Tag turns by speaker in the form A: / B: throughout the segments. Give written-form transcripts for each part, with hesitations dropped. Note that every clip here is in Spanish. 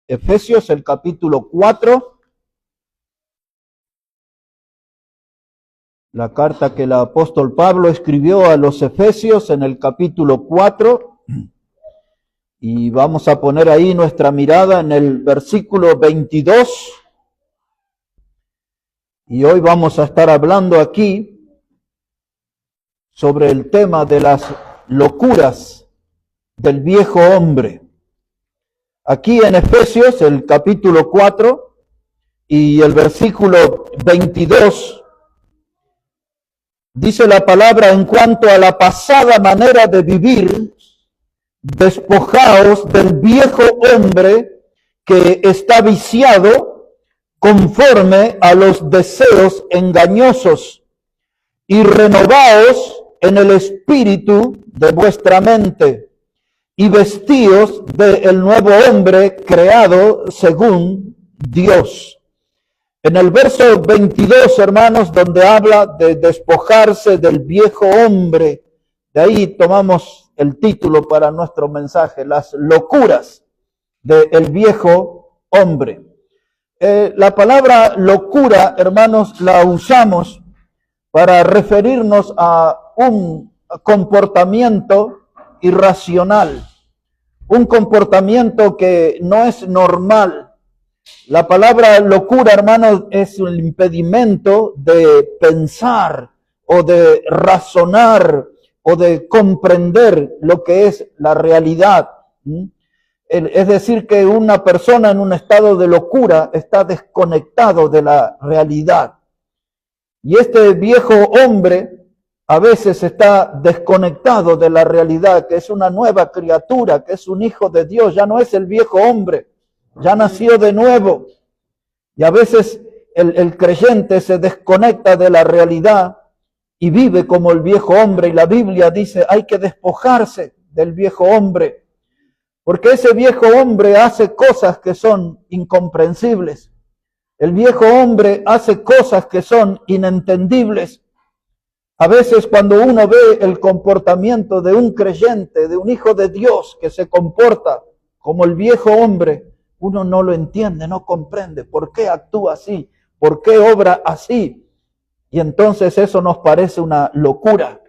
A: Efesios, el capítulo 4. La carta que el apóstol Pablo escribió a los Efesios en el capítulo 4. Y vamos a poner ahí nuestra mirada en el versículo 22. Y hoy vamos a estar hablando aquí sobre el tema de las locuras del viejo hombre. Aquí en Efesios, el capítulo 4 y el versículo 22, dice la palabra: en cuanto a la pasada manera de vivir, despojaos del viejo hombre que está viciado conforme a los deseos engañosos, y renovaos en el espíritu de vuestra mente, y vestíos del nuevo hombre creado según Dios. En el verso 22, hermanos, donde habla de despojarse del viejo hombre, de ahí tomamos el título para nuestro mensaje: las locuras del viejo hombre. La palabra locura, hermanos, la usamos para referirnos a un comportamiento irracional, un comportamiento que no es normal. La palabra locura, hermanos, es un impedimento de pensar o de razonar o de comprender lo que es la realidad. Es decir, que una persona en un estado de locura está desconectado de la realidad. Y este viejo hombre a veces está desconectado de la realidad, que es una nueva criatura, que es un hijo de Dios. Ya no es el viejo hombre, ya nació de nuevo. Y a veces el creyente se desconecta de la realidad y vive como el viejo hombre. Y la Biblia dice: hay que despojarse del viejo hombre, porque ese viejo hombre hace cosas que son incomprensibles. El viejo hombre hace cosas que son inentendibles. A veces cuando uno ve el comportamiento de un creyente, de un hijo de Dios que se comporta como el viejo hombre, uno no lo entiende, no comprende por qué actúa así, por qué obra así. Y entonces eso nos parece una locura.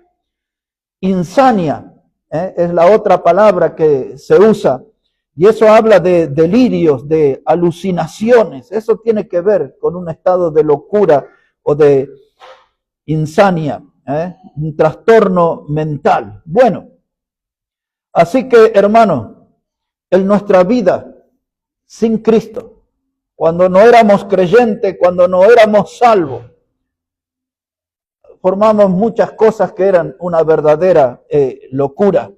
A: Insania, es la otra palabra que se usa. Y eso habla de delirios, de alucinaciones. Eso tiene que ver con un estado de locura o de insania. Un trastorno mental. Bueno, así que, hermano, en nuestra vida sin Cristo, cuando no éramos creyentes, cuando no éramos salvos, formamos muchas cosas que eran una verdadera locura,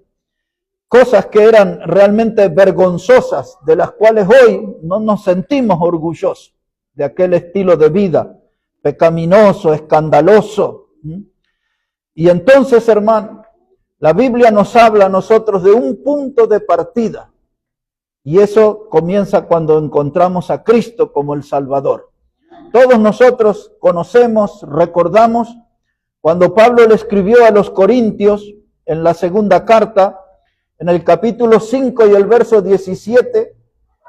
A: cosas que eran realmente vergonzosas, de las cuales hoy no nos sentimos orgullosos de aquel estilo de vida pecaminoso, escandaloso. Y entonces, hermano, la Biblia nos habla a nosotros de un punto de partida. Y eso comienza cuando encontramos a Cristo como el Salvador. Todos nosotros conocemos, recordamos, cuando Pablo le escribió a los Corintios en la segunda carta, en el capítulo 5 y el verso 17,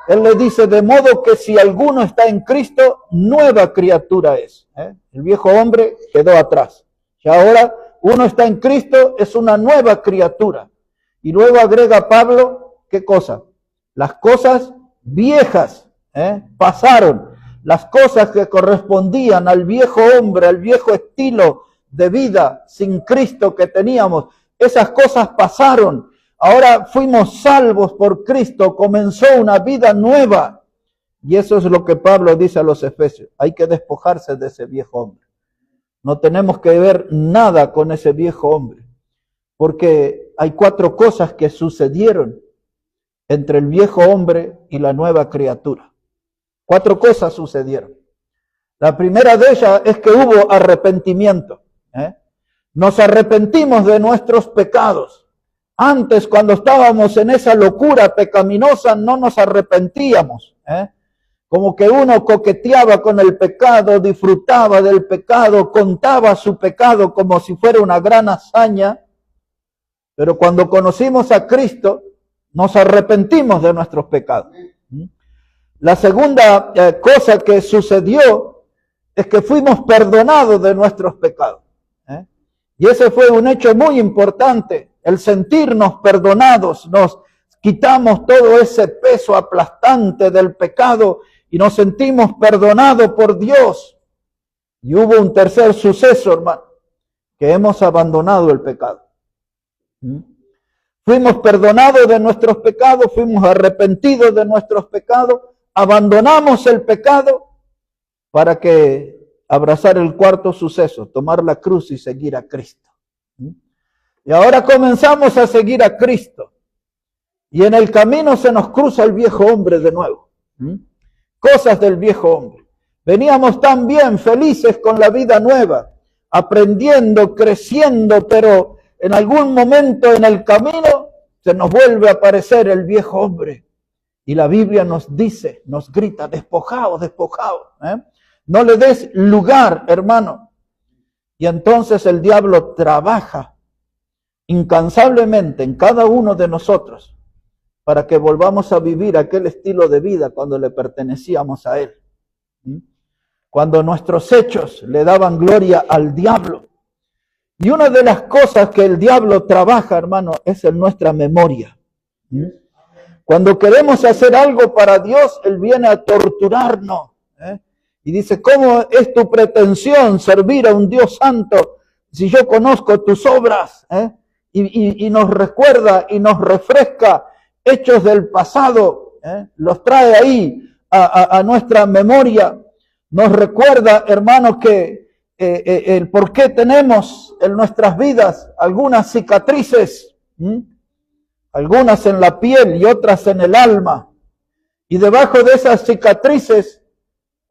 A: él le dice: de modo que si alguno está en Cristo, nueva criatura es. El viejo hombre quedó atrás. Y ahora uno está en Cristo, es una nueva criatura. Y luego agrega Pablo, ¿qué cosa? Las cosas viejas pasaron. Las cosas que correspondían al viejo hombre, al viejo estilo de vida sin Cristo que teníamos, esas cosas pasaron. Ahora fuimos salvos por Cristo, comenzó una vida nueva. Y eso es lo que Pablo dice a los Efesios: hay que despojarse de ese viejo hombre. No tenemos que ver nada con ese viejo hombre, porque hay 4 cosas que sucedieron entre el viejo hombre y la nueva criatura. 4 cosas sucedieron. La primera de ellas es que hubo arrepentimiento. Nos arrepentimos de nuestros pecados. Antes, cuando estábamos en esa locura pecaminosa, no nos arrepentíamos. Como que uno coqueteaba con el pecado, disfrutaba del pecado, contaba su pecado como si fuera una gran hazaña. Pero cuando conocimos a Cristo, nos arrepentimos de nuestros pecados. La segunda cosa que sucedió es que fuimos perdonados de nuestros pecados. Y ese fue un hecho muy importante, el sentirnos perdonados. Nos quitamos todo ese peso aplastante del pecado y nos sentimos perdonados por Dios. Y hubo un tercer suceso, hermano, que hemos abandonado el pecado. Fuimos perdonados de nuestros pecados, fuimos arrepentidos de nuestros pecados, abandonamos el pecado para que abrazar el cuarto suceso, tomar la cruz y seguir a Cristo. Y ahora comenzamos a seguir a Cristo. Y en el camino se nos cruza el viejo hombre de nuevo. Cosas del viejo hombre. Veníamos tan bien, felices con la vida nueva, aprendiendo, creciendo, pero en algún momento en el camino se nos vuelve a aparecer el viejo hombre. Y la Biblia nos dice, nos grita, despojaos, despojaos. No le des lugar, hermano. Y entonces el diablo trabaja incansablemente en cada uno de nosotros para que volvamos a vivir aquel estilo de vida cuando le pertenecíamos a él. Cuando nuestros hechos le daban gloria al diablo. Y una de las cosas que el diablo trabaja, hermano, es en nuestra memoria. Cuando queremos hacer algo para Dios, él viene a torturarnos. Y dice, ¿cómo es tu pretensión servir a un Dios santo si yo conozco tus obras? Y nos recuerda y nos refresca hechos del pasado, los trae ahí a nuestra memoria. Nos recuerda, hermanos, que el por qué tenemos en nuestras vidas algunas cicatrices, algunas en la piel y otras en el alma. Y debajo de esas cicatrices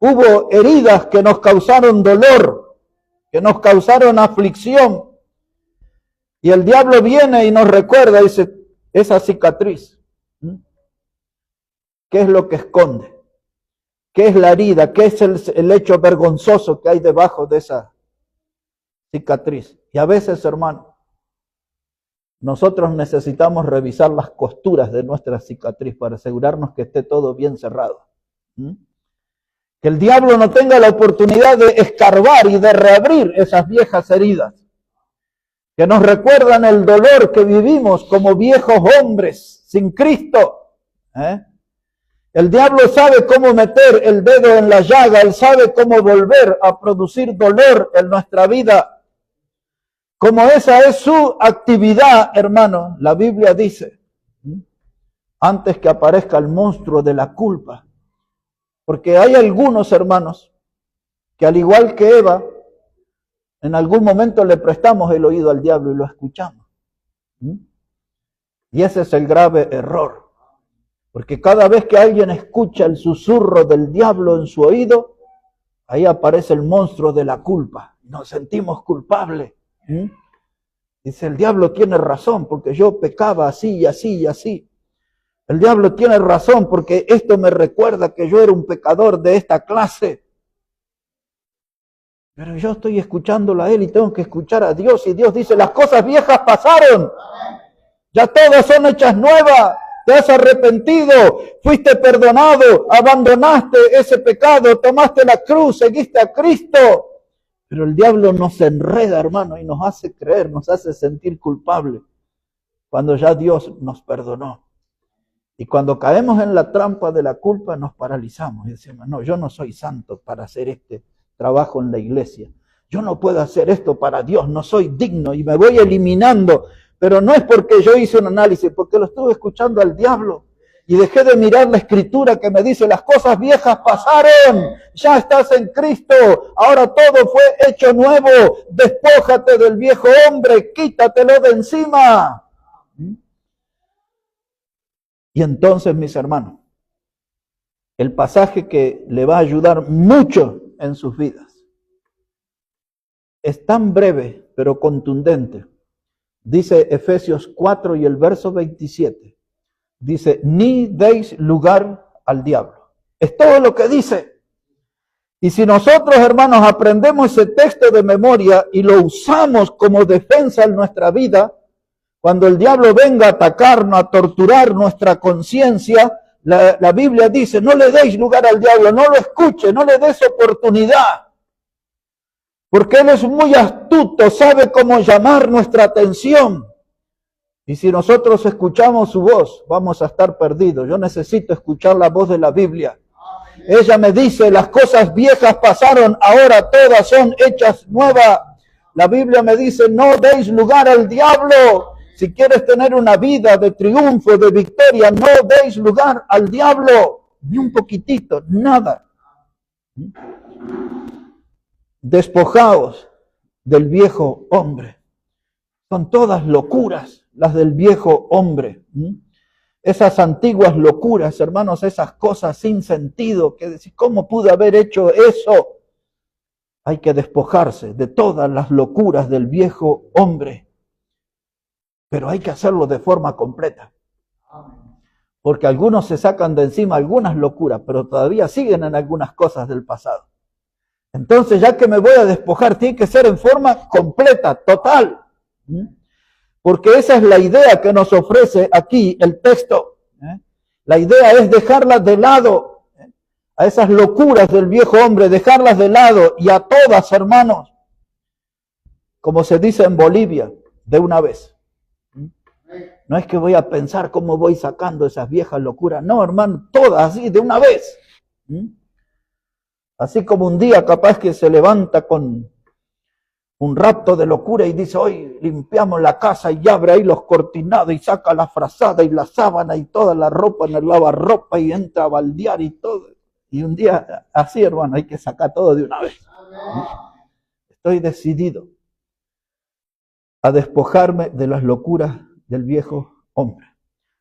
A: hubo heridas que nos causaron dolor, que nos causaron aflicción. Y el diablo viene y nos recuerda, dice, esa cicatriz. ¿Qué es lo que esconde? ¿Qué es la herida? ¿Qué es el hecho vergonzoso que hay debajo de esa cicatriz? Y a veces, hermano, nosotros necesitamos revisar las costuras de nuestra cicatriz para asegurarnos que esté todo bien cerrado. Que el diablo no tenga la oportunidad de escarbar y de reabrir esas viejas heridas. Que nos recuerdan el dolor que vivimos como viejos hombres sin Cristo. El diablo sabe cómo meter el dedo en la llaga, él sabe cómo volver a producir dolor en nuestra vida. Como esa es su actividad, hermano, la Biblia dice, antes que aparezca el monstruo de la culpa. Porque hay algunos hermanos que al igual que Eva, en algún momento le prestamos el oído al diablo y lo escuchamos. Y ese es el grave error. Porque cada vez que alguien escucha el susurro del diablo en su oído, ahí aparece el monstruo de la culpa. Nos sentimos culpables. Dice, el diablo tiene razón porque yo pecaba así y así y así. El diablo tiene razón porque esto me recuerda que yo era un pecador de esta clase. Pero yo estoy escuchándolo a él y tengo que escuchar a Dios. Y Dios dice, las cosas viejas pasaron. Ya todas son hechas nuevas. Te has arrepentido, fuiste perdonado, abandonaste ese pecado, tomaste la cruz, seguiste a Cristo. Pero el diablo nos enreda, hermano, y nos hace creer, nos hace sentir culpables cuando ya Dios nos perdonó. Y cuando caemos en la trampa de la culpa nos paralizamos y decimos, no, yo no soy santo para hacer este trabajo en la iglesia. Yo no puedo hacer esto para Dios, no soy digno y me voy eliminando. Pero no es porque yo hice un análisis, porque lo estuve escuchando al diablo y dejé de mirar la escritura que me dice, las cosas viejas pasaron, ya estás en Cristo, ahora todo fue hecho nuevo, despójate del viejo hombre, quítatelo de encima. Y entonces, mis hermanos, el pasaje que le va a ayudar mucho en sus vidas es tan breve, pero contundente. Dice Efesios 4 y el verso 27. Dice, ni deis lugar al diablo. Es todo lo que dice. Y si nosotros, hermanos, aprendemos ese texto de memoria y lo usamos como defensa en nuestra vida, cuando el diablo venga a atacarnos, a torturar nuestra conciencia, La Biblia dice, no le deis lugar al diablo, no lo escuche, no le des oportunidad. Porque él es muy astuto, sabe cómo llamar nuestra atención. Y si nosotros escuchamos su voz, vamos a estar perdidos. Yo necesito escuchar la voz de la Biblia. Ella me dice, las cosas viejas pasaron, ahora todas son hechas nuevas. La Biblia me dice, no deis lugar al diablo. Si quieres tener una vida de triunfo, de victoria, no deis lugar al diablo. Ni un poquitito, nada. Despojaos del viejo hombre. Son todas locuras las del viejo hombre. Esas antiguas locuras, hermanos, esas cosas sin sentido, que decir, ¿cómo pude haber hecho eso? Hay que despojarse de todas las locuras del viejo hombre. Pero hay que hacerlo de forma completa. Porque algunos se sacan de encima algunas locuras, pero todavía siguen en algunas cosas del pasado. Entonces, ya que me voy a despojar, tiene que ser en forma completa, total. Porque esa es la idea que nos ofrece aquí el texto. La idea es dejarlas de lado, a esas locuras del viejo hombre, dejarlas de lado y a todas, hermanos, como se dice en Bolivia, de una vez. No es que voy a pensar cómo voy sacando esas viejas locuras, no, hermano, todas así, de una vez. Así como un día capaz que se levanta con un rapto de locura y dice, hoy limpiamos la casa y abre ahí los cortinados y saca la frazada y la sábana y toda la ropa en el lavarropa y entra a baldear y todo. Y un día así, hermano, hay que sacar todo de una vez. Estoy decidido a despojarme de las locuras del viejo hombre.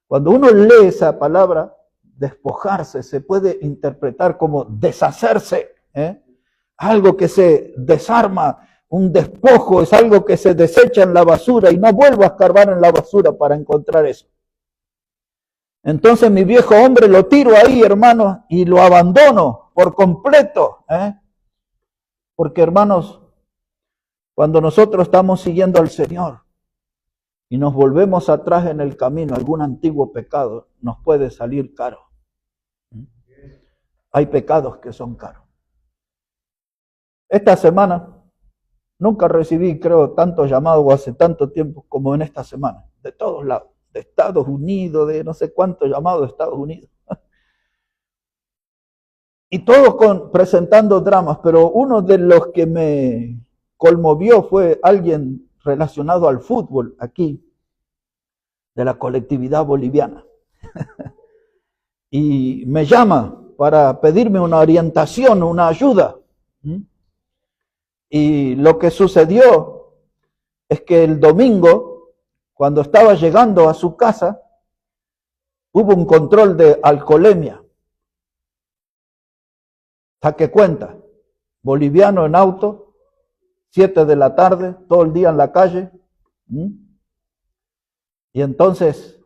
A: Cuando uno lee esa palabra, despojarse, se puede interpretar como deshacerse, algo que se desarma. Un despojo es algo que se desecha en la basura y no vuelvo a escarbar en la basura para encontrar eso. Entonces mi viejo hombre lo tiro ahí, hermanos, y lo abandono por completo. Porque, hermanos, cuando nosotros estamos siguiendo al Señor y nos volvemos atrás en el camino, algún antiguo pecado nos puede salir caro. Hay pecados que son caros. Esta semana nunca recibí, creo, tantos llamados hace tanto tiempo como en esta semana, de todos lados, de Estados Unidos, de no sé cuántos llamados de Estados Unidos. Y todos presentando dramas, pero uno de los que me conmovió fue alguien relacionado al fútbol aquí, de la colectividad boliviana. Y me llama para pedirme una orientación, una ayuda. Y lo que sucedió es que el domingo, cuando estaba llegando a su casa, hubo un control de alcoholemia. Saque cuenta, boliviano en auto, 7 de la tarde, todo el día en la calle. Y entonces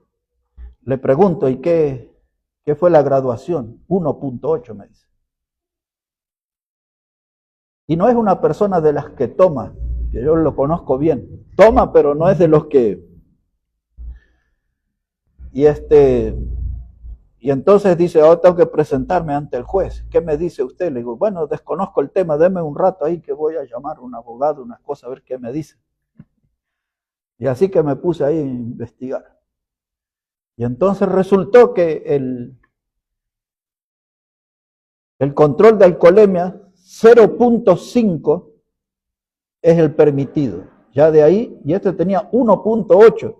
A: le pregunto, ¿y qué fue la graduación? 1.8 me dice. Y no es una persona de las que toma, que yo lo conozco bien. Toma, pero no es de los que... Y entonces dice, ahora tengo que presentarme ante el juez. ¿Qué me dice usted? Le digo, bueno, desconozco el tema, deme un rato ahí que voy a llamar a un abogado, unas cosas, a ver qué me dice. Y así que me puse ahí a investigar. Y entonces resultó que el control de alcoholemia 0.5 es el permitido. Ya de ahí, y este tenía 1.8, o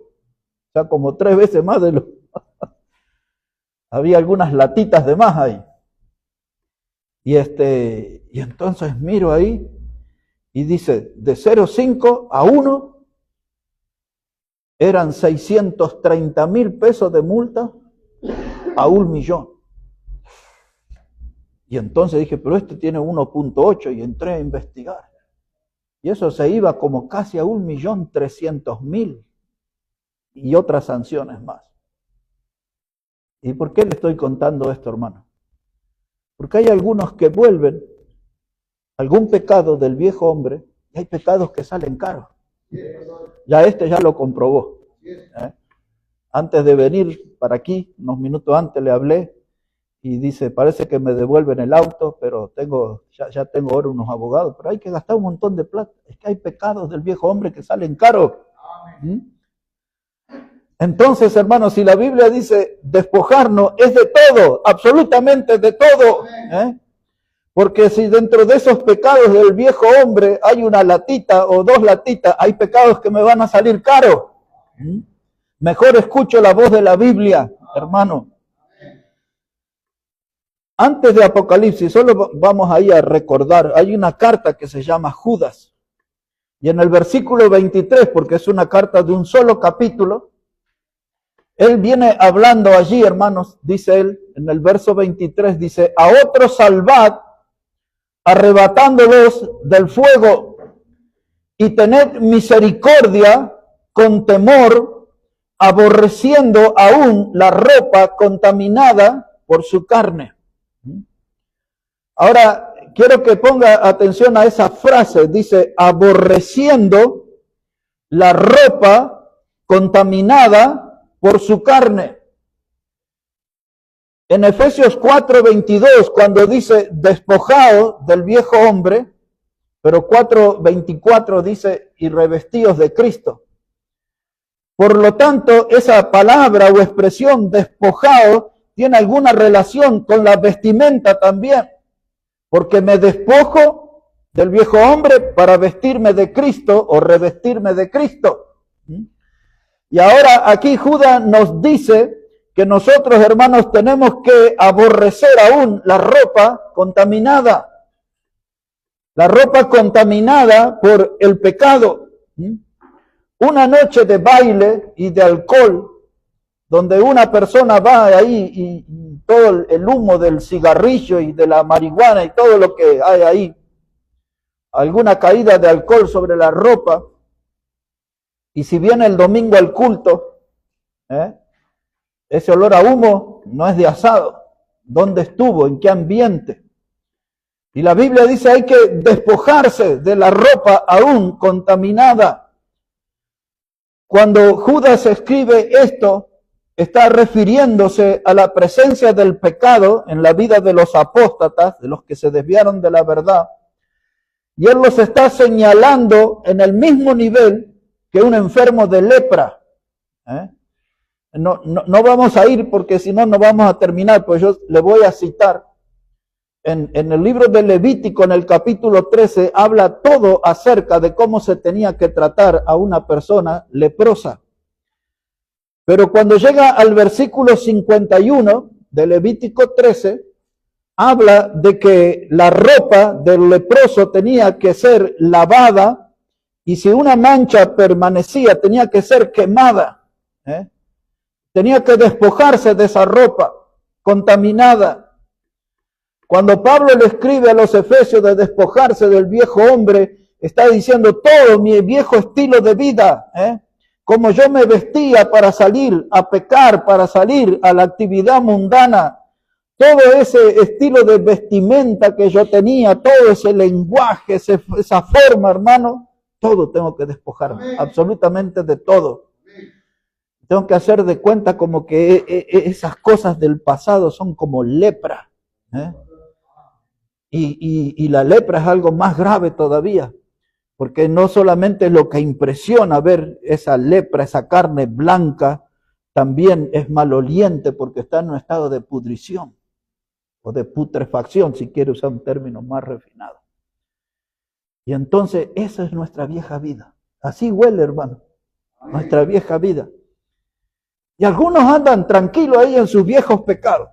A: sea, como 3 veces más de lo... Había algunas latitas de más ahí. Y entonces miro ahí y dice, de 0.5 a 1 eran 630,000 pesos de multa a 1.000.000. Y entonces dije, pero este tiene 1.8 y entré a investigar. Y eso se iba como casi a 1.300.000 y otras sanciones más. ¿Y por qué le estoy contando esto, hermano? Porque hay algunos que vuelven algún pecado del viejo hombre y hay pecados que salen caros. Ya ya lo comprobó. Antes de venir para aquí, unos minutos antes le hablé y dice, parece que me devuelven el auto, pero ya tengo ahora unos abogados, pero hay que gastar un montón de plata. Es que hay pecados del viejo hombre que salen caros. ¿Mm? Entonces, hermanos, si la Biblia dice despojarnos, es de todo, absolutamente de todo. Porque si dentro de esos pecados del viejo hombre hay una latita o dos latitas, hay pecados que me van a salir caros. Mejor escucho la voz de la Biblia, hermano. Antes de Apocalipsis, solo vamos ahí a recordar, hay una carta que se llama Judas. Y en el versículo 23, porque es una carta de un solo capítulo, él viene hablando allí, hermanos, dice él, en el verso 23, dice, a otros salvad, arrebatándolos del fuego, y tened misericordia con temor, aborreciendo aún la ropa contaminada por su carne. Ahora, quiero que ponga atención a esa frase, dice, aborreciendo la ropa contaminada por su carne. En Efesios 4:22, cuando dice despojaos del viejo hombre, pero 4:24 dice y revestidos de Cristo. Por lo tanto, esa palabra o expresión despojado tiene alguna relación con la vestimenta también, porque me despojo del viejo hombre para vestirme de Cristo o revestirme de Cristo. Y ahora aquí Judas nos dice que nosotros, hermanos, tenemos que aborrecer aún la ropa contaminada. La ropa contaminada por el pecado. Una noche de baile y de alcohol, donde una persona va ahí y todo el humo del cigarrillo y de la marihuana y todo lo que hay ahí, alguna caída de alcohol sobre la ropa, y si viene el domingo al culto, ese olor a humo no es de asado. ¿Dónde estuvo? ¿En qué ambiente? Y la Biblia dice hay que despojarse de la ropa aún contaminada. Cuando Judas escribe esto, está refiriéndose a la presencia del pecado en la vida de los apóstatas, de los que se desviaron de la verdad. Y él los está señalando en el mismo nivel que un enfermo de lepra. No vamos a ir porque si no, no vamos a terminar, pues yo le voy a citar. En el libro de Levítico, en el capítulo 13, habla todo acerca de cómo se tenía que tratar a una persona leprosa. Pero cuando llega al versículo 51 de Levítico 13, habla de que la ropa del leproso tenía que ser lavada y si una mancha permanecía tenía que ser quemada. Tenía que despojarse de esa ropa contaminada. Cuando Pablo le escribe a los efesios de despojarse del viejo hombre, está diciendo todo mi viejo estilo de vida, como yo me vestía para salir a pecar, para salir a la actividad mundana, todo ese estilo de vestimenta que yo tenía, todo ese lenguaje, esa forma, hermano, todo tengo que despojarme, absolutamente de todo. Tengo que hacer de cuenta como que esas cosas del pasado son como lepra. Y la lepra es algo más grave todavía, porque no solamente es lo que impresiona ver esa lepra, esa carne blanca, también es maloliente porque está en un estado de pudrición o de putrefacción, si quiere usar un término más refinado. Y entonces esa es nuestra vieja vida. Así huele, hermano, nuestra vieja vida. Y algunos andan tranquilos ahí en sus viejos pecados.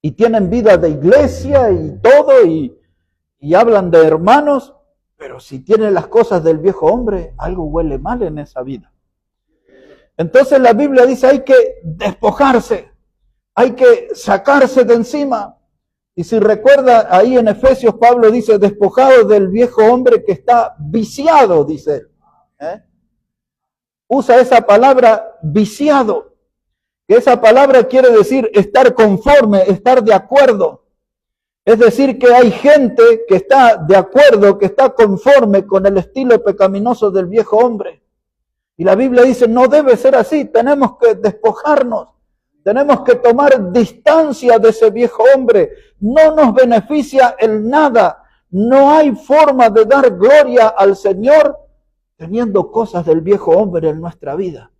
A: Y tienen vida de iglesia y todo, y hablan de hermanos, pero si tienen las cosas del viejo hombre, algo huele mal en esa vida. Entonces la Biblia dice hay que despojarse, hay que sacarse de encima. Y si recuerda, ahí en Efesios Pablo dice, despojado del viejo hombre que está viciado, dice él. Usa esa palabra viciado. Que esa palabra quiere decir estar conforme, estar de acuerdo. Es decir, que hay gente que está de acuerdo, que está conforme con el estilo pecaminoso del viejo hombre. Y la Biblia dice, no debe ser así, tenemos que despojarnos Tenemos que tomar distancia de ese viejo hombre. No nos beneficia en nada. No hay forma de dar gloria al Señor teniendo cosas del viejo hombre en nuestra vida.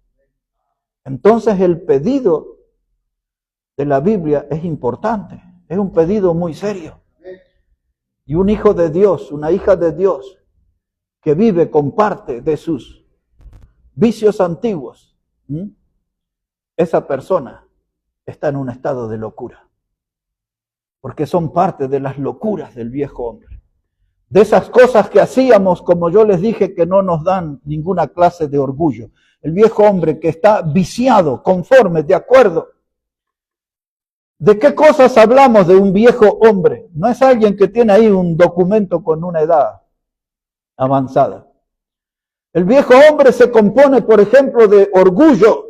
A: Entonces el pedido de la Biblia es importante. Es un pedido muy serio. Y un hijo de Dios, una hija de Dios, que vive con parte de sus vicios antiguos, esa persona está en un estado de locura. Porque son parte de las locuras del viejo hombre. De esas cosas que hacíamos, como yo les dije, que no nos dan ninguna clase de orgullo. El viejo hombre que está viciado, conforme, de acuerdo. ¿De qué cosas hablamos de un viejo hombre? No es alguien que tiene ahí un documento con una edad avanzada. El viejo hombre se compone, por ejemplo, de orgullo.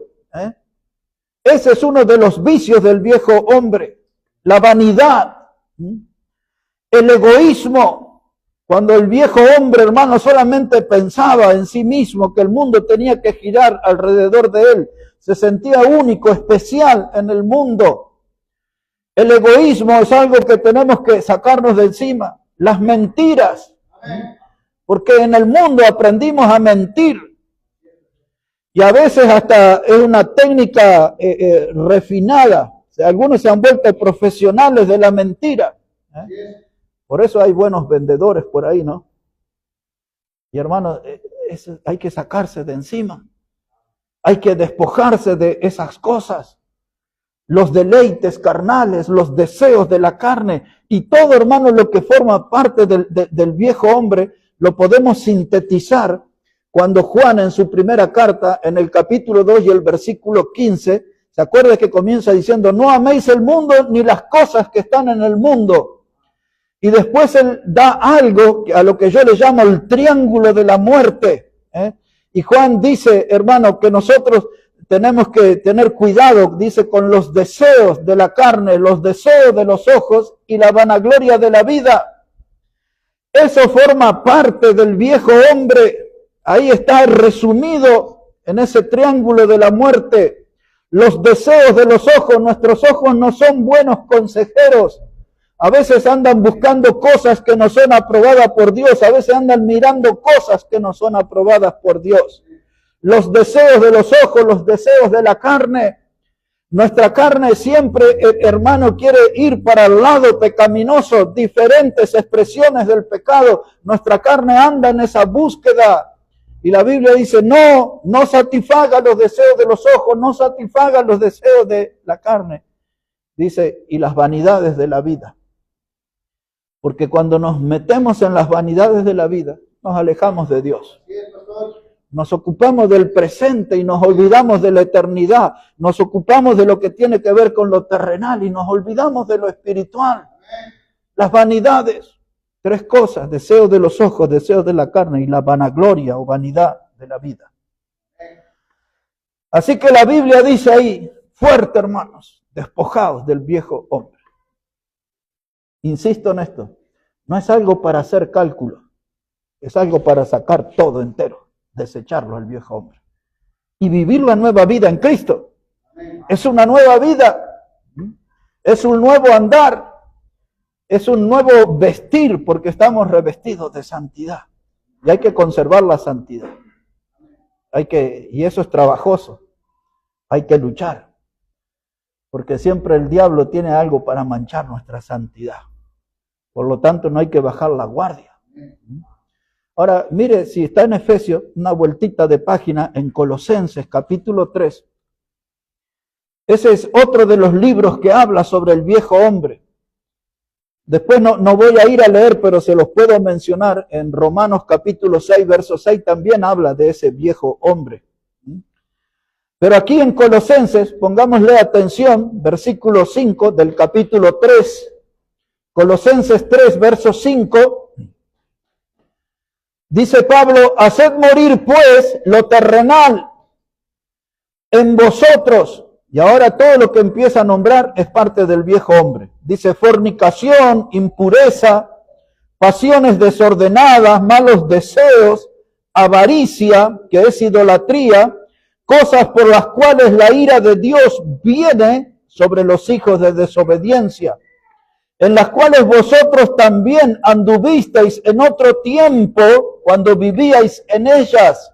A: Ese es uno de los vicios del viejo hombre. La vanidad, el egoísmo. Cuando el viejo hombre, hermano, solamente pensaba en sí mismo, que el mundo tenía que girar alrededor de él. Se sentía único, especial en el mundo. El egoísmo es algo que tenemos que sacarnos de encima. Las mentiras. Porque en el mundo aprendimos a mentir. Y a veces hasta es una técnica refinada. O sea, algunos se han vuelto profesionales de la mentira. Por eso hay buenos vendedores por ahí, ¿no? Y hermano, hay que sacarse de encima. Hay que despojarse de esas cosas. Los deleites carnales, los deseos de la carne y todo, hermano, lo que forma parte del viejo hombre, lo podemos sintetizar cuando Juan en su primera carta, en el capítulo 2 y el versículo 15, ¿se acuerda que comienza diciendo, no améis el mundo ni las cosas que están en el mundo? Y después él da algo a lo que yo le llamo el triángulo de la muerte. Y Juan dice, hermano, que nosotros tenemos que tener cuidado, dice, con los deseos de la carne, los deseos de los ojos y la vanagloria de la vida. Eso forma parte del viejo hombre. Ahí está resumido en ese triángulo de la muerte. Los deseos de los ojos, nuestros ojos no son buenos consejeros. A veces andan buscando cosas que no son aprobadas por Dios. A veces andan mirando cosas que no son aprobadas por Dios. Los deseos de los ojos, los deseos de la carne. Nuestra carne siempre, hermano, quiere ir para el lado pecaminoso, diferentes expresiones del pecado. Nuestra carne anda en esa búsqueda. Y la Biblia dice, no satisfaga los deseos de los ojos, no satisfaga los deseos de la carne. Dice, y las vanidades de la vida. Porque cuando nos metemos en las vanidades de la vida, nos alejamos de Dios. Nos ocupamos del presente y nos olvidamos de la eternidad. Nos ocupamos de lo que tiene que ver con lo terrenal y nos olvidamos de lo espiritual. Las vanidades, tres cosas, deseos de los ojos, deseos de la carne y la vanagloria o vanidad de la vida. Así que la Biblia dice ahí, fuerte hermanos, despojados del viejo hombre. Insisto en esto, no es algo para hacer cálculo, es algo para sacar todo entero. Desecharlo al viejo hombre y vivir la nueva vida en Cristo. Es una nueva vida, es un nuevo andar, es un nuevo vestir porque estamos revestidos de santidad y hay que conservar la santidad. Y eso es trabajoso, hay que luchar porque siempre el diablo tiene algo para manchar nuestra santidad. Por lo tanto no hay que bajar la guardia. Ahora, mire, si está en Efesios, una vueltita de página en Colosenses, capítulo 3. Ese es otro de los libros que habla sobre el viejo hombre. Después no voy a ir a leer, pero se los puedo mencionar. En Romanos capítulo 6, verso 6, también habla de ese viejo hombre. Pero aquí en Colosenses, pongámosle atención, versículo 5 del capítulo 3. Colosenses 3, verso 5. Dice Pablo, haced morir pues lo terrenal en vosotros. Y ahora todo lo que empieza a nombrar es parte del viejo hombre. Dice fornicación, impureza, pasiones desordenadas, malos deseos, avaricia, que es idolatría, cosas por las cuales la ira de Dios viene, sobre los hijos de desobediencia, en las cuales vosotros también anduvisteis en otro tiempo cuando vivíais en ellas.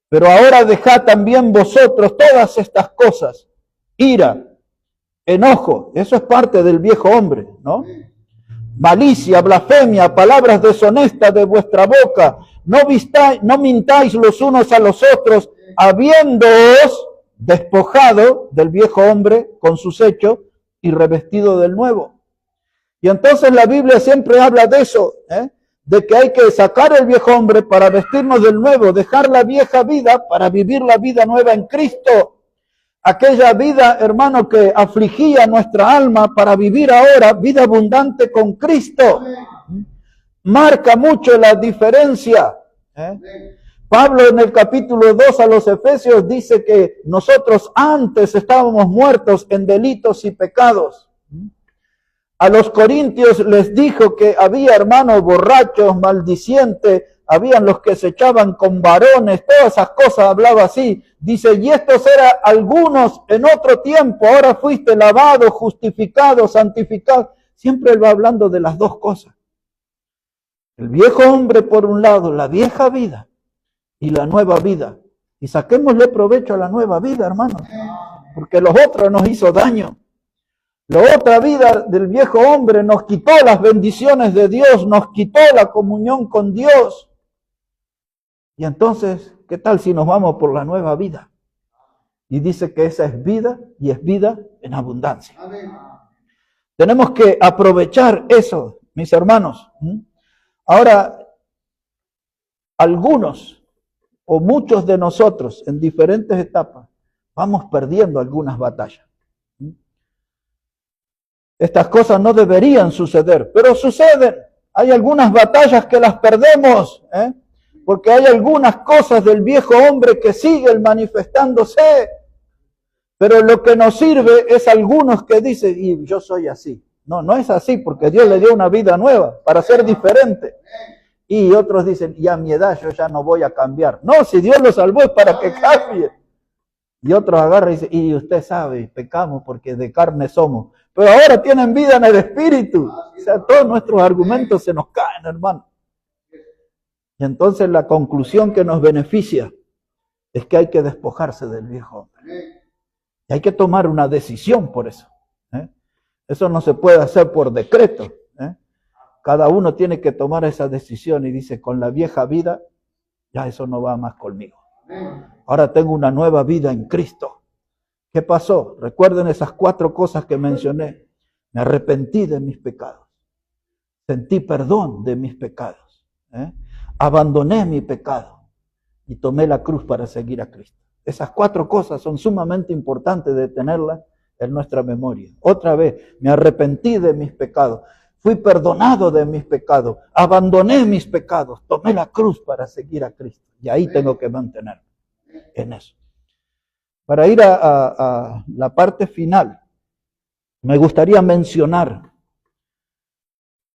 A: Pero ahora dejad también vosotros todas estas cosas: ira, enojo, eso es parte del viejo hombre, ¿no? Malicia, blasfemia, palabras deshonestas de vuestra boca. No mintáis los unos a los otros, habiéndoos despojado del viejo hombre con sus hechos y revestido del nuevo. Y entonces la Biblia siempre habla de eso, de que hay que sacar el viejo hombre para vestirnos del nuevo, dejar la vieja vida para vivir la vida nueva en Cristo. Aquella vida, hermano, que afligía nuestra alma, para vivir ahora vida abundante con Cristo. Marca mucho la diferencia. Pablo en el capítulo 2 a los Efesios dice que nosotros antes estábamos muertos en delitos y pecados. A los corintios les dijo que había hermanos borrachos, maldicientes, habían los que se echaban con varones, todas esas cosas hablaba así. Dice, y estos eran algunos en otro tiempo, ahora fuiste lavado, justificado, santificado. Siempre él va hablando de las dos cosas. El viejo hombre por un lado, la vieja vida y la nueva vida. Y saquémosle provecho a la nueva vida, hermanos, porque los otros nos hizo daño. La otra vida del viejo hombre nos quitó las bendiciones de Dios, nos quitó la comunión con Dios. Y entonces, ¿qué tal si nos vamos por la nueva vida? Y dice que esa es vida y es vida en abundancia. Amén. Tenemos que aprovechar eso, mis hermanos. Ahora, algunos o muchos de nosotros en diferentes etapas vamos perdiendo algunas batallas. Estas cosas no deberían suceder, pero suceden. Hay algunas batallas que las perdemos, porque hay algunas cosas del viejo hombre que siguen manifestándose. Pero lo que nos sirve es algunos que dicen, y yo soy así. No, no es así, porque Dios le dio una vida nueva para ser diferente. Y otros dicen, y a mi edad yo ya no voy a cambiar. No, si Dios lo salvó es para que cambie. Y otros agarran y dicen, y usted sabe, pecamos porque de carne somos. Pero ahora tienen vida en el Espíritu. O sea, todos nuestros argumentos se nos caen, hermano. Y entonces la conclusión que nos beneficia es que hay que despojarse del viejo hombre. Y hay que tomar una decisión por eso. Eso no se puede hacer por decreto. Cada uno tiene que tomar esa decisión y dice, con la vieja vida, ya eso no va más conmigo. Ahora tengo una nueva vida en Cristo. ¿Qué pasó? Recuerden esas 4 cosas que mencioné. Me arrepentí de mis pecados. Sentí perdón de mis pecados. Abandoné mi pecado y tomé la cruz para seguir a Cristo. Esas 4 cosas son sumamente importantes de tenerlas en nuestra memoria. Otra vez, me arrepentí de mis pecados. Fui perdonado de mis pecados. Abandoné mis pecados. Tomé la cruz para seguir a Cristo. Y ahí tengo que mantenerme en eso. Para ir a la parte final, me gustaría mencionar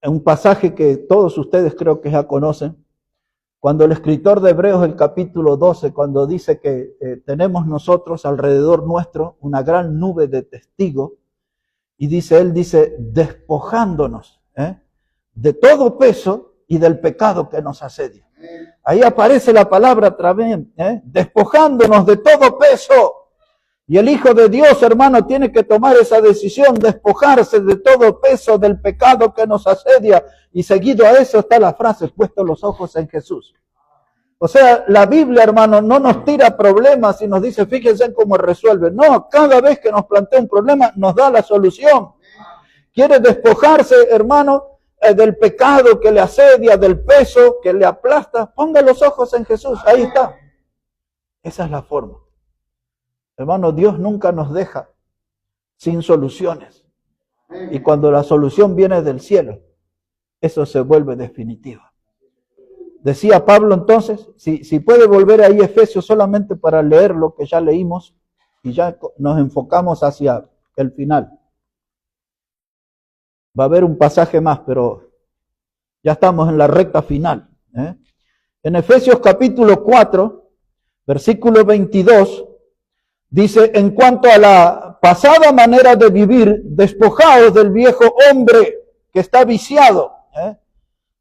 A: un pasaje que todos ustedes creo que ya conocen, cuando el escritor de Hebreos, el capítulo 12, cuando dice que tenemos nosotros alrededor nuestro una gran nube de testigos, y él dice, despojándonos de todo peso y del pecado que nos asedia. Ahí aparece la palabra también, despojándonos de todo peso. Y el Hijo de Dios, hermano, tiene que tomar esa decisión, despojarse de todo peso del pecado que nos asedia. Y seguido a eso está la frase, puesto los ojos en Jesús. O sea, la Biblia, hermano, no nos tira problemas y nos dice, fíjense cómo resuelve. No, cada vez que nos plantea un problema, nos da la solución. Quiere despojarse, hermano, del pecado que le asedia, del peso que le aplasta. Ponga los ojos en Jesús, ahí está. Esa es la forma. Hermano, Dios nunca nos deja sin soluciones. Y cuando la solución viene del cielo, eso se vuelve definitivo. Decía Pablo entonces, si puede volver ahí Efesios solamente para leer lo que ya leímos y ya nos enfocamos hacia el final. Va a haber un pasaje más, pero ya estamos en la recta final. En Efesios capítulo 4, versículo 22, dice, en cuanto a la pasada manera de vivir, despojaos del viejo hombre que está viciado.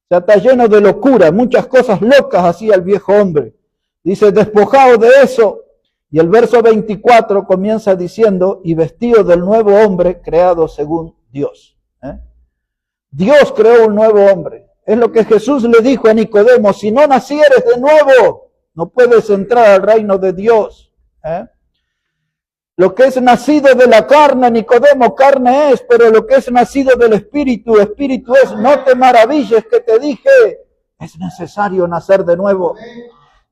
A: Ya está lleno de locura, muchas cosas locas hacía el viejo hombre. Dice, despojaos de eso. Y el verso 24 comienza diciendo, y vestidos del nuevo hombre creado según Dios. Dios creó un nuevo hombre. Es lo que Jesús le dijo a Nicodemo, si no nacieres de nuevo, no puedes entrar al reino de Dios. Lo que es nacido de la carne, Nicodemo, carne es, pero lo que es nacido del Espíritu, Espíritu es. No te maravilles que te dije, es necesario nacer de nuevo.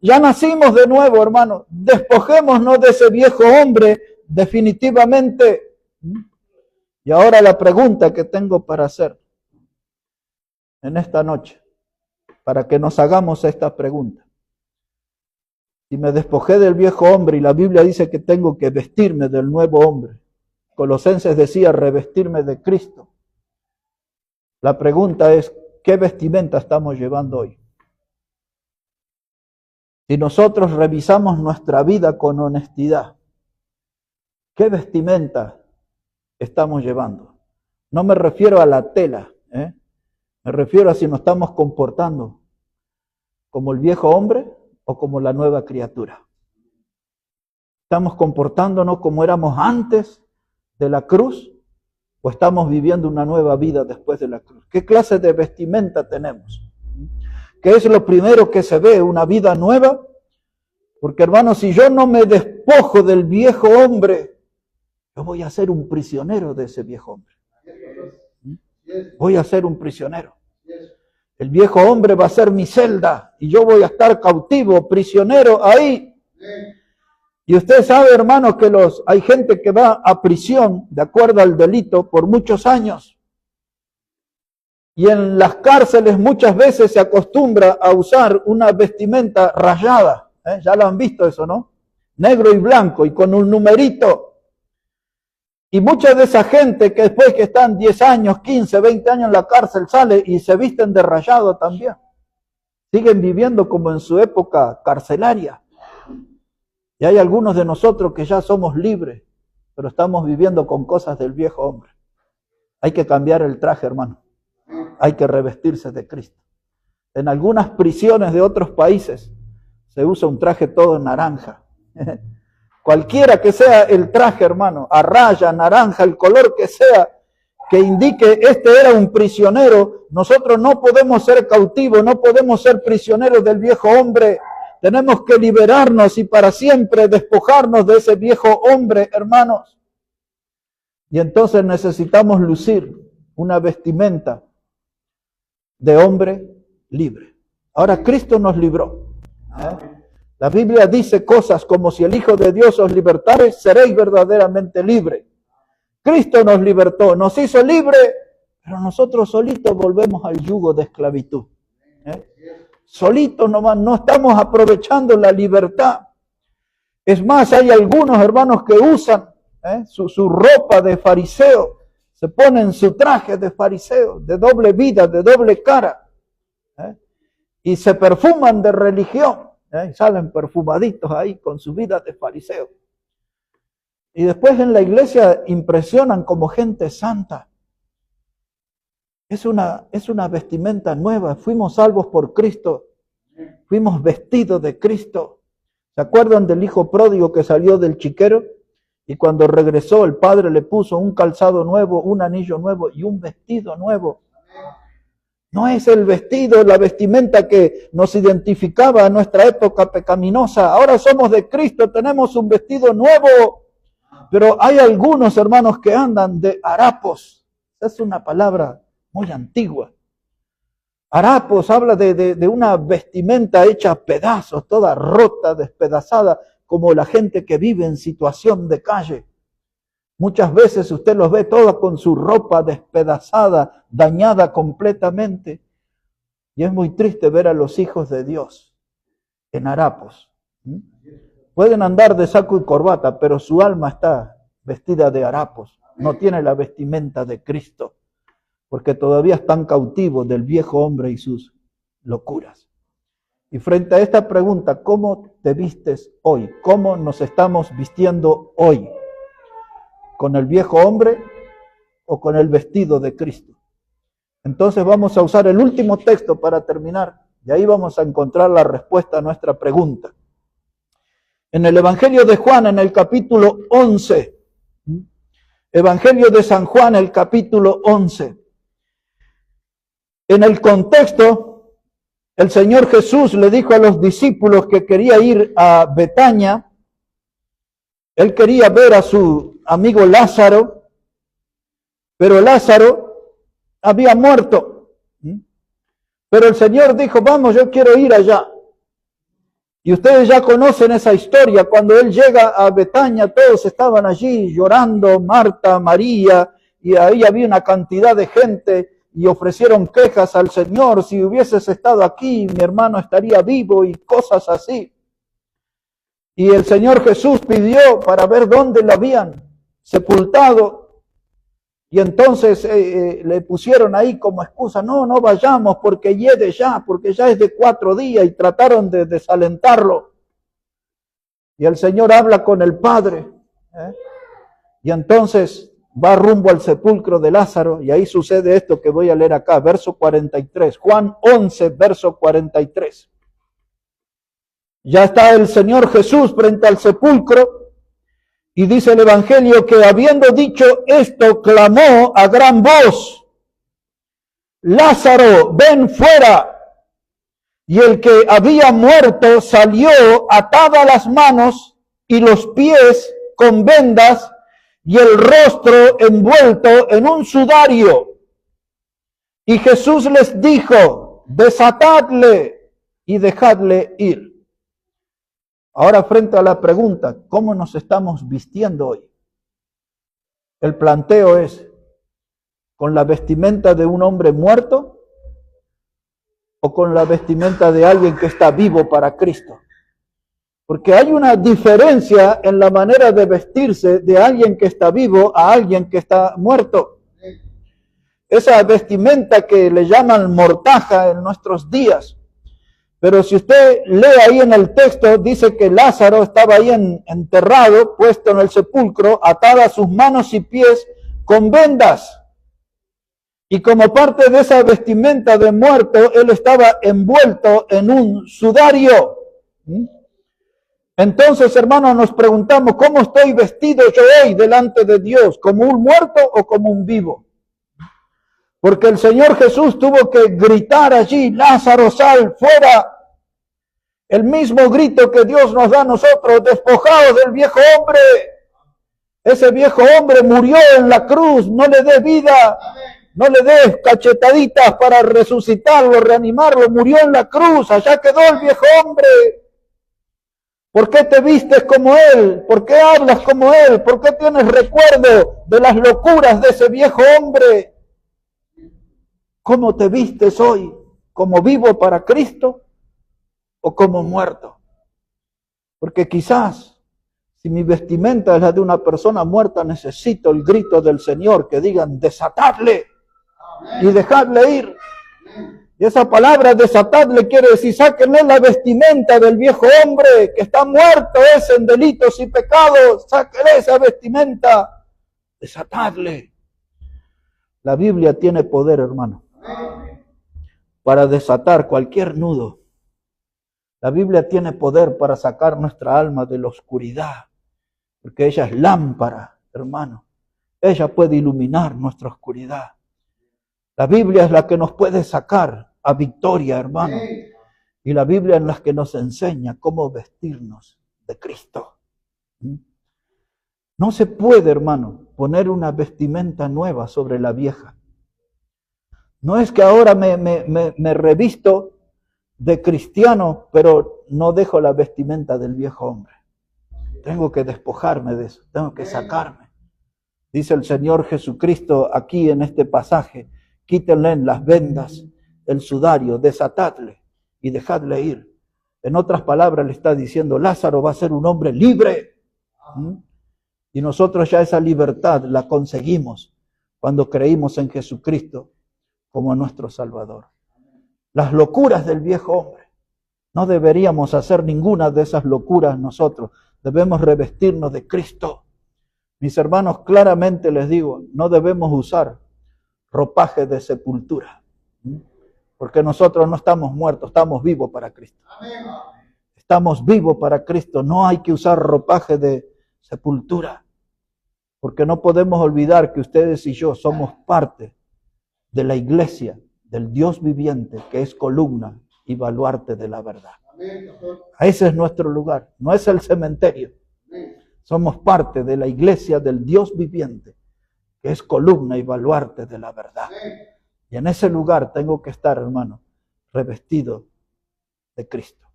A: Ya nacimos de nuevo, hermano. Despojémonos de ese viejo hombre definitivamente. Y ahora la pregunta que tengo para hacer en esta noche, para que nos hagamos esta pregunta. Si me despojé del viejo hombre y la Biblia dice que tengo que vestirme del nuevo hombre, Colosenses decía revestirme de Cristo. La pregunta es, ¿qué vestimenta estamos llevando hoy? Si nosotros revisamos nuestra vida con honestidad, ¿qué vestimenta estamos llevando? No me refiero a la tela, me refiero a si nos estamos comportando como el viejo hombre o como la nueva criatura. ¿Estamos comportándonos como éramos antes de la cruz o estamos viviendo una nueva vida después de la cruz? ¿Qué clase de vestimenta tenemos? ¿Qué es lo primero que se ve? ¿Una vida nueva? Porque, hermanos, si yo no me despojo del viejo hombre, yo voy a ser un prisionero de ese viejo hombre. Voy a ser un prisionero. El viejo hombre va a ser mi celda y yo voy a estar cautivo, prisionero ahí. Y usted sabe, hermanos, que hay gente que va a prisión de acuerdo al delito por muchos años. Y en las cárceles muchas veces se acostumbra a usar una vestimenta rayada. Ya lo han visto eso, ¿no? Negro y blanco y con un numerito. Y mucha de esa gente que después que están 10 años, 15, 20 años en la cárcel sale y se visten de rayado también. Siguen viviendo como en su época carcelaria. Y hay algunos de nosotros que ya somos libres, pero estamos viviendo con cosas del viejo hombre. Hay que cambiar el traje, hermano. Hay que revestirse de Cristo. En algunas prisiones de otros países se usa un traje todo naranja. Cualquiera que sea el traje, hermano, a raya, naranja, el color que sea, que indique este era un prisionero, nosotros no podemos ser cautivos, no podemos ser prisioneros del viejo hombre. Tenemos que liberarnos y para siempre despojarnos de ese viejo hombre, hermanos. Y entonces necesitamos lucir una vestimenta de hombre libre. Ahora Cristo nos libró. La Biblia dice cosas como si el Hijo de Dios os libertare, seréis verdaderamente libres. Cristo nos libertó, nos hizo libre, pero nosotros solitos volvemos al yugo de esclavitud. Solitos nomás, no estamos aprovechando la libertad. Es más, hay algunos hermanos que usan su ropa de fariseo, se ponen su traje de fariseo, de doble vida, de doble cara, y se perfuman de religión. Salen perfumaditos ahí con su vida de fariseo. Y después en la iglesia impresionan como gente santa. Es una vestimenta nueva. Fuimos salvos por Cristo. Fuimos vestidos de Cristo. ¿Se acuerdan del hijo pródigo que salió del chiquero? Y cuando regresó el padre le puso un calzado nuevo, un anillo nuevo y un vestido nuevo. No es el vestido, la vestimenta que nos identificaba en nuestra época pecaminosa. Ahora somos de Cristo, tenemos un vestido nuevo. Pero hay algunos hermanos que andan de harapos. Es una palabra muy antigua. Harapos habla de una vestimenta hecha a pedazos, toda rota, despedazada, como la gente que vive en situación de calle. Muchas veces usted los ve todos con su ropa despedazada, dañada completamente. Y es muy triste ver a los hijos de Dios en harapos. Pueden andar de saco y corbata, pero su alma está vestida de harapos. No tiene la vestimenta de Cristo, porque todavía están cautivos del viejo hombre y sus locuras. Y frente a esta pregunta, ¿cómo te vistes hoy? ¿Cómo nos estamos vistiendo hoy? ¿Con el viejo hombre o con el vestido de Cristo? Entonces vamos a usar el último texto para terminar, y ahí vamos a encontrar la respuesta a nuestra pregunta. En el Evangelio de Juan, en el capítulo 11, Evangelio de San Juan, el capítulo 11. En el contexto, el Señor Jesús le dijo a los discípulos que quería ir a Betania. Él quería ver a su amigo Lázaro, pero Lázaro había muerto. Pero el Señor dijo, vamos, yo quiero ir allá. Y ustedes ya conocen esa historia. Cuando Él llega a Betania, todos estaban allí llorando, Marta, María, y ahí había una cantidad de gente, y ofrecieron quejas al Señor, si hubieses estado aquí, mi hermano estaría vivo, y cosas así. Y el Señor Jesús pidió para ver dónde lo habían sepultado. Y entonces le pusieron ahí como excusa, no vayamos porque ya es de 4 días, y trataron de desalentarlo. Y el Señor habla con el Padre, y entonces va rumbo al sepulcro de Lázaro, y ahí sucede esto que voy a leer acá, verso 43, Juan 11, verso 43. Ya está el Señor Jesús frente al sepulcro, y dice el Evangelio que habiendo dicho esto, clamó a gran voz, Lázaro, ven fuera. Y el que había muerto salió atada las manos y los pies con vendas y el rostro envuelto en un sudario. Y Jesús les dijo, desatadle y dejadle ir. Ahora, frente a la pregunta, ¿cómo nos estamos vistiendo hoy? El planteo es, ¿con la vestimenta de un hombre muerto o con la vestimenta de alguien que está vivo para Cristo? Porque hay una diferencia en la manera de vestirse de alguien que está vivo a alguien que está muerto. Esa vestimenta que le llaman mortaja en nuestros días. Pero si usted lee ahí en el texto, dice que Lázaro estaba ahí enterrado, puesto en el sepulcro, atadas sus manos y pies con vendas. Y como parte de esa vestimenta de muerto, él estaba envuelto en un sudario. Entonces, hermanos, nos preguntamos, ¿cómo estoy vestido yo hoy delante de Dios? ¿Como un muerto o como un vivo? Porque el Señor Jesús tuvo que gritar allí, Lázaro, sal fuera. El mismo grito que Dios nos da a nosotros, despojados del viejo hombre. Ese viejo hombre murió en la cruz, no le dé vida, no le dé cachetaditas para resucitarlo, reanimarlo, murió en la cruz, allá quedó el viejo hombre. ¿Por qué te vistes como él? ¿Por qué hablas como él? ¿Por qué tienes recuerdo de las locuras de ese viejo hombre? ¿Cómo te vistes hoy? ¿Como vivo para Cristo o como muerto? Porque quizás, si mi vestimenta es la de una persona muerta, necesito el grito del Señor que digan, desatadle y dejadle ir. Y esa palabra desatadle quiere decir, sáquenle la vestimenta del viejo hombre que está muerto en delitos y pecados, sáquenle esa vestimenta, desatadle. La Biblia tiene poder, hermano, para desatar cualquier nudo. La Biblia tiene poder para sacar nuestra alma de la oscuridad, porque ella es lámpara, hermano. Ella puede iluminar nuestra oscuridad. La Biblia es la que nos puede sacar a victoria, hermano. Y la Biblia es la que nos enseña cómo vestirnos de Cristo. No se puede, hermano, poner una vestimenta nueva sobre la vieja. No es que ahora me revisto de cristiano, pero no dejo la vestimenta del viejo hombre. Tengo que despojarme de eso, tengo que sacarme. Dice el Señor Jesucristo aquí en este pasaje, quítenle las vendas, el sudario, desatadle y dejadle ir. En otras palabras le está diciendo, Lázaro va a ser un hombre libre. Y nosotros ya esa libertad la conseguimos cuando creímos en Jesucristo como nuestro Salvador. Las locuras del viejo hombre. No deberíamos hacer ninguna de esas locuras nosotros. Debemos revestirnos de Cristo. Mis hermanos, claramente les digo, no debemos usar ropaje de sepultura. Porque nosotros no estamos muertos, estamos vivos para Cristo. Estamos vivos para Cristo. No hay que usar ropaje de sepultura. Porque no podemos olvidar que ustedes y yo somos parte de la iglesia del Dios viviente, que es columna y baluarte de la verdad. Ese es nuestro lugar, no es el cementerio. Somos parte de la iglesia del Dios viviente, que es columna y baluarte de la verdad. Y en ese lugar tengo que estar, hermano, revestido de Cristo.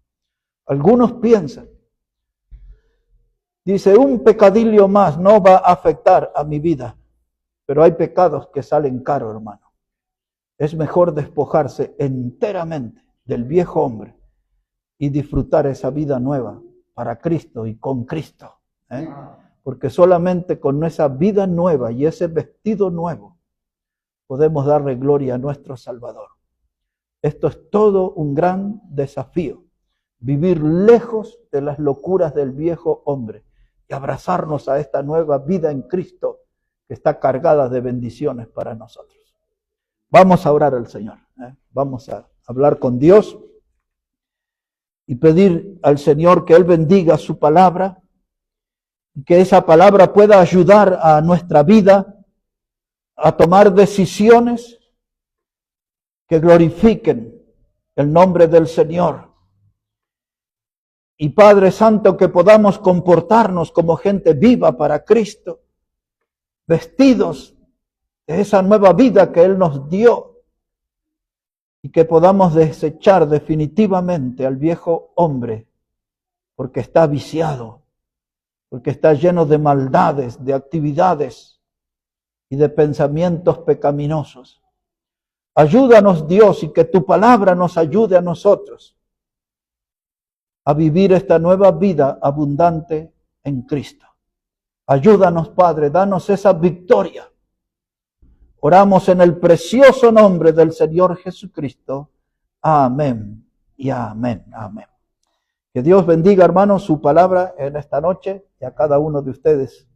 A: Algunos piensan, dice, un pecadillo más no va a afectar a mi vida, pero hay pecados que salen caros, hermano. Es mejor despojarse enteramente del viejo hombre y disfrutar esa vida nueva para Cristo y con Cristo. Porque solamente con esa vida nueva y ese vestido nuevo podemos darle gloria a nuestro Salvador. Esto es todo un gran desafío. Vivir lejos de las locuras del viejo hombre y abrazarnos a esta nueva vida en Cristo que está cargada de bendiciones para nosotros. Vamos a orar al Señor. Vamos a hablar con Dios y pedir al Señor que Él bendiga su palabra, y que esa palabra pueda ayudar a nuestra vida a tomar decisiones que glorifiquen el nombre del Señor. Y Padre Santo, que podamos comportarnos como gente viva para Cristo, vestidos de esa nueva vida que Él nos dio, y que podamos desechar definitivamente al viejo hombre, porque está viciado, porque está lleno de maldades, de actividades y de pensamientos pecaminosos. Ayúdanos, Dios, y que tu palabra nos ayude a nosotros a vivir esta nueva vida abundante en Cristo. Ayúdanos, Padre, danos esa victoria. Oramos en el precioso nombre del Señor Jesucristo. Amén y amén. Amén. Que Dios bendiga, hermanos, su palabra en esta noche y a cada uno de ustedes.